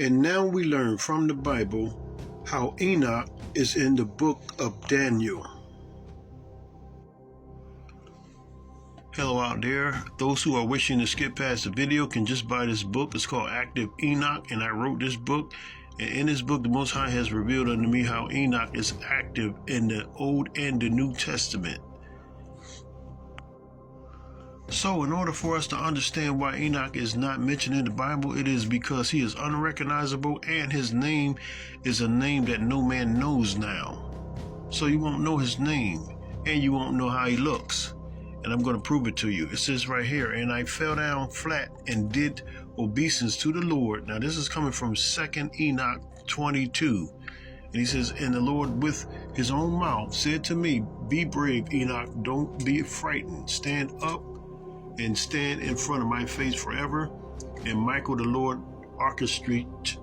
And now we learn from the Bible how Enoch is in the book of Daniel. Hello out there. Those who are wishing to skip past the video can just buy this book. It's called Active Enoch, and I wrote this book. And in this book, the Most High has revealed unto me how Enoch is active in the Old and the New Testament. So in order for us to understand why Enoch is not mentioned in the Bible, it is because he is unrecognizable and his name is a name that no man knows now. So you won't know his name and you won't know how he looks. And I'm going to prove it to you. It says right here, and I fell down flat and did obeisance to the Lord. Now this is coming from 2 Enoch 22. And he says, and the Lord with his own mouth said to me, be brave, Enoch, don't be frightened. Stand up and stand in front of my face forever. And Michael the Lord orchestrate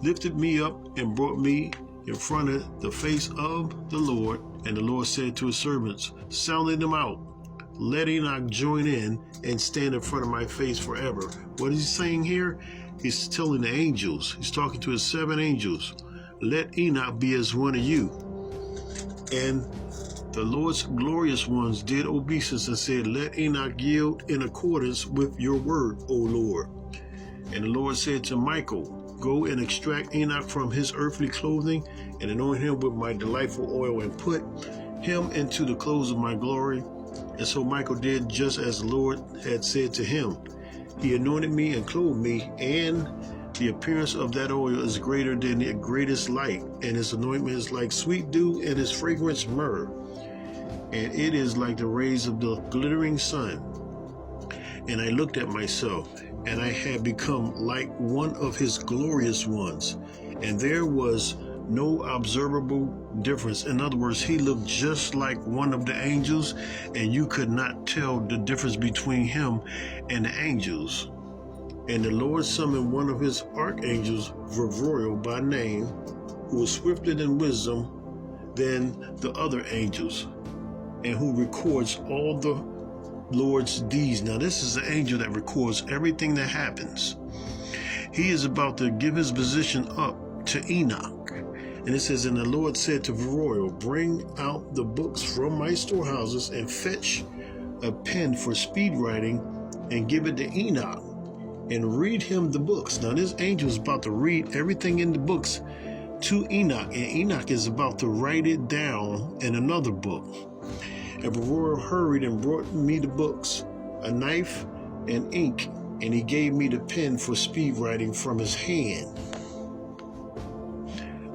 lifted me up and brought me in front of the face of the Lord. And the Lord said to his servants, sounding them out, let Enoch join in and stand in front of my face forever. What is he saying here? He's telling the angels, he's talking to his 7 angels, let Enoch be as one of you. And the Lord's glorious ones did obeisance and said, let Enoch yield in accordance with your word, O Lord. And the Lord said to Michael, go and extract Enoch from his earthly clothing and anoint him with my delightful oil and put him into the clothes of my glory. And so Michael did just as the Lord had said to him. He anointed me and clothed me, and the appearance of that oil is greater than the greatest light, and his anointment is like sweet dew, and his fragrance myrrh, and it is like the rays of the glittering sun. And I looked at myself, and I had become like one of his glorious ones, and there was no observable difference. In other words, he looked just like one of the angels, and you could not tell the difference between him and the angels. And the Lord summoned one of his archangels, Vivroil by name, who was swifter in wisdom than the other angels, and who records all the Lord's deeds. Now this is the angel that records everything that happens. He is about to give his position up to Enoch. And it says, and the Lord said to Vivroil, bring out the books from my storehouses and fetch a pen for speed writing and give it to Enoch and read him the books. Now this angel is about to read everything in the books to Enoch, and Enoch is about to write it down in another book. And Vivroil hurried and brought me the books, a knife and ink, and he gave me the pen for speed writing from his hand.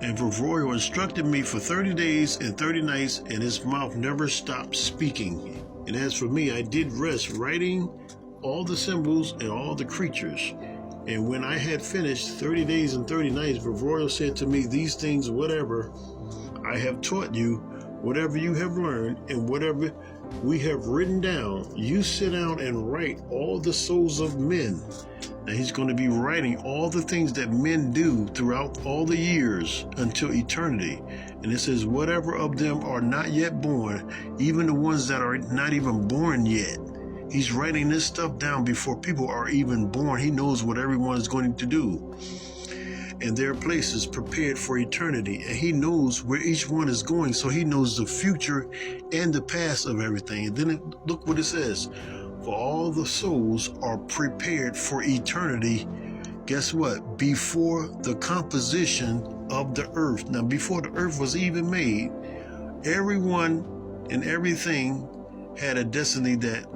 And Vivroil instructed me for 30 days and 30 nights, and his mouth never stopped speaking. And as for me, I did rest, writing all the symbols and all the creatures. And when I had finished 30 days and 30 nights, Vivroil said to me, these things, whatever I have taught you, whatever you have learned, and whatever we have written down, you sit down and write all the souls of men. Now he's going to be writing all the things that men do throughout all the years until eternity. And it says, whatever of them are not yet born, even the ones that are not even born yet. He's writing this stuff down before people are even born. He knows what everyone is going to do. And their places prepared for eternity. And he knows where each one is going. So he knows the future and the past of everything. And then look what it says. For all the souls are prepared for eternity. Guess what? Before the composition of the earth. Now, before the earth was even made, everyone and everything had a destiny that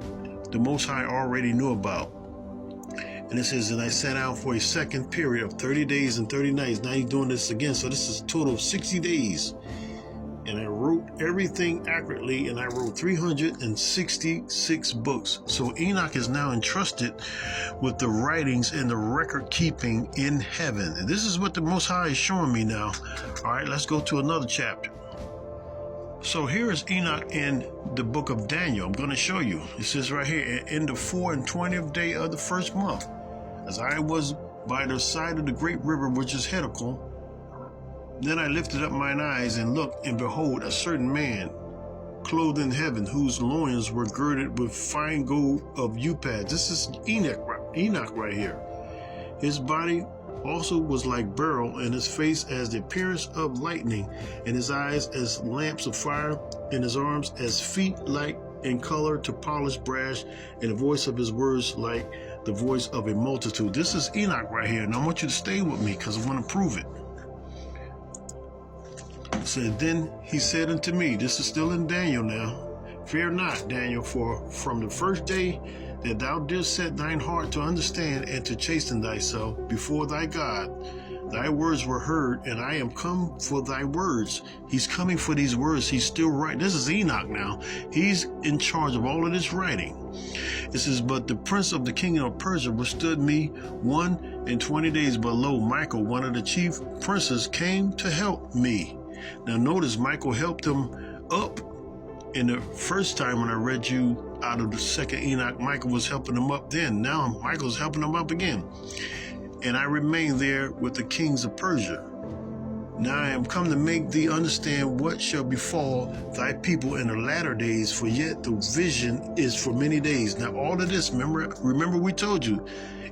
the Most High already knew about. And it says, and I sat down for a second period of 30 days and 30 nights. Now he's doing this again. So this is a total of 60 days. And I wrote everything accurately, and I wrote 366 books. So Enoch is now entrusted with the writings and the record keeping in heaven. And this is what the Most High is showing me now. All right, let's go to another chapter. So here is Enoch in the book of Daniel. I'm going to show you. It says right here, in the 4 and 20th day of the first month, as I was by the side of the great river, which is Enoch, then I lifted up mine eyes and looked, and behold, a certain man, clothed in heaven, whose loins were girded with fine gold of Upas. This is Enoch right here. His body also was like beryl, and his face as the appearance of lightning, and his eyes as lamps of fire, and his arms as feet like in color to polished brass, and the voice of his words like the voice of a multitude. This is Enoch right here, and I want you to stay with me because I want to prove it. It said, then he said unto me, this is still in Daniel now, fear not, Daniel, for from the first day that thou didst set thine heart to understand and to chasten thyself before thy God, thy words were heard, and I am come for thy words. He's coming for these words. He's still writing. This is Enoch now. He's in charge of all of this writing. It says, but the prince of the kingdom of Persia withstood me 21 days, but lo, Michael, one of the chief princes, came to help me. Now notice Michael helped him up. In the first time when I read you out of the second Enoch, Michael was helping him up then. Now Michael's helping him up again. And I remained there with the kings of Persia. Now I am come to make thee understand what shall befall thy people in the latter days, for yet the vision is for many days. Now all of this, remember we told you,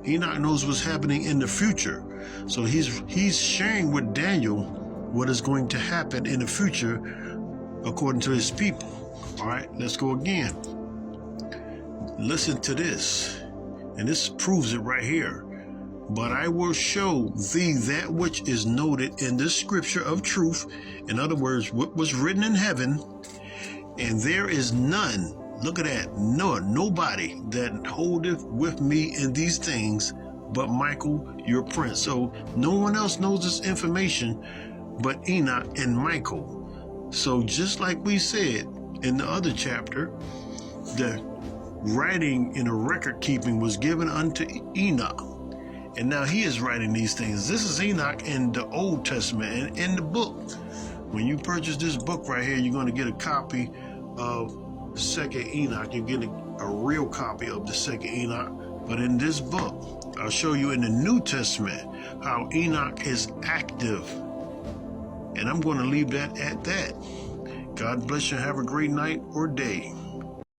Enoch knows what's happening in the future. So he's sharing with Daniel what is going to happen in the future according to his people. All right, let's go again. Listen to this, and this proves it right here. But I will show thee that which is noted in this scripture of truth. In other words, what was written in heaven, and there is none, look at that, nobody that holdeth with me in these things but Michael, your prince. So no one else knows this information but Enoch and Michael. So just like we said in the other chapter, the writing in a record keeping was given unto Enoch, and now he is writing these things. This is Enoch in the Old Testament, and in the book, when you purchase this book right here, you're going to get a copy of second Enoch. You get a real copy of the second Enoch. But in this book, I'll show you in the New Testament how Enoch is active, and I'm going to leave that at that. God bless you. Have a great night or day.